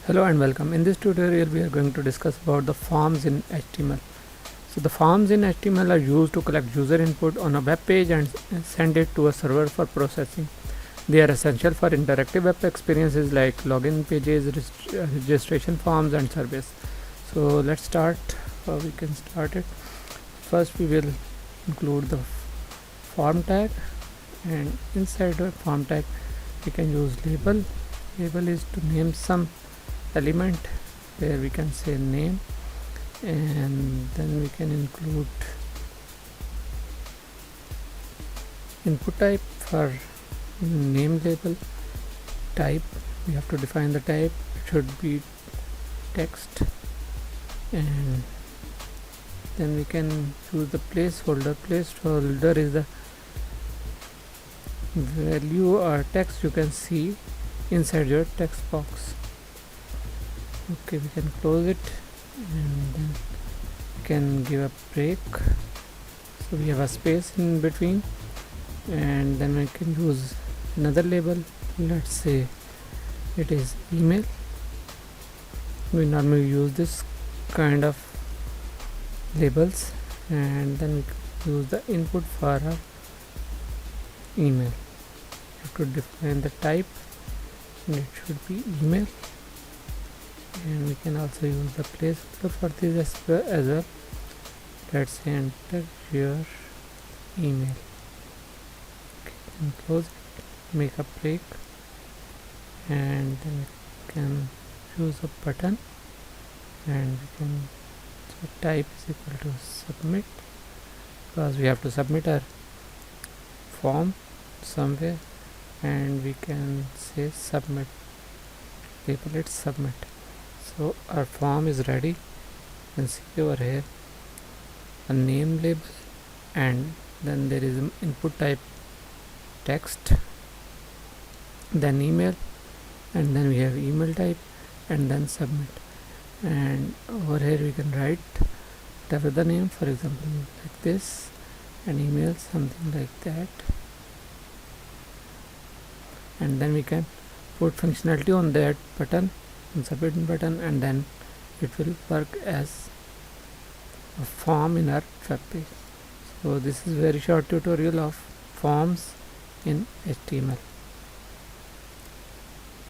Hello and welcome. In this tutorial we are going to discuss about the forms in HTML. So the forms in HTML are used to collect user input on a web page and send it to a server for processing. They are essential for interactive web experiences like login pages, registration forms and surveys. So let's start. We can start it. First we will include the form tag, and inside the form tag we can use label. Label is to name some element, where we can say name, and then we can include input type for name label. Type, we have to define the type. It should be text, and then we can use the placeholder. Placeholder is the value or text you can see inside your text box. Okay, we can close it, and then we can give a break, so we have a space in between, and then we can use another label. Let's say it is email. We normally use this kind of labels, and then we can use the input for our email. We have to define the type, and it should be email, and we can also use the placeholder for this as well. Let's say enter your email. Okay, and close it, make a break, and then we can use a button, and we can so type is equal to submit, because we have to submit our form somewhere, and we can say submit, label it submit. So our form is ready. You can see over here a name label, and then there is an input type text, then email, and then we have email type, and then submit. And over here we can write whatever the name, for example like this, and email something like that, and then we can put functionality on that button and submit button, and then it will work as a form in our web page. So this is very short tutorial of forms in HTML.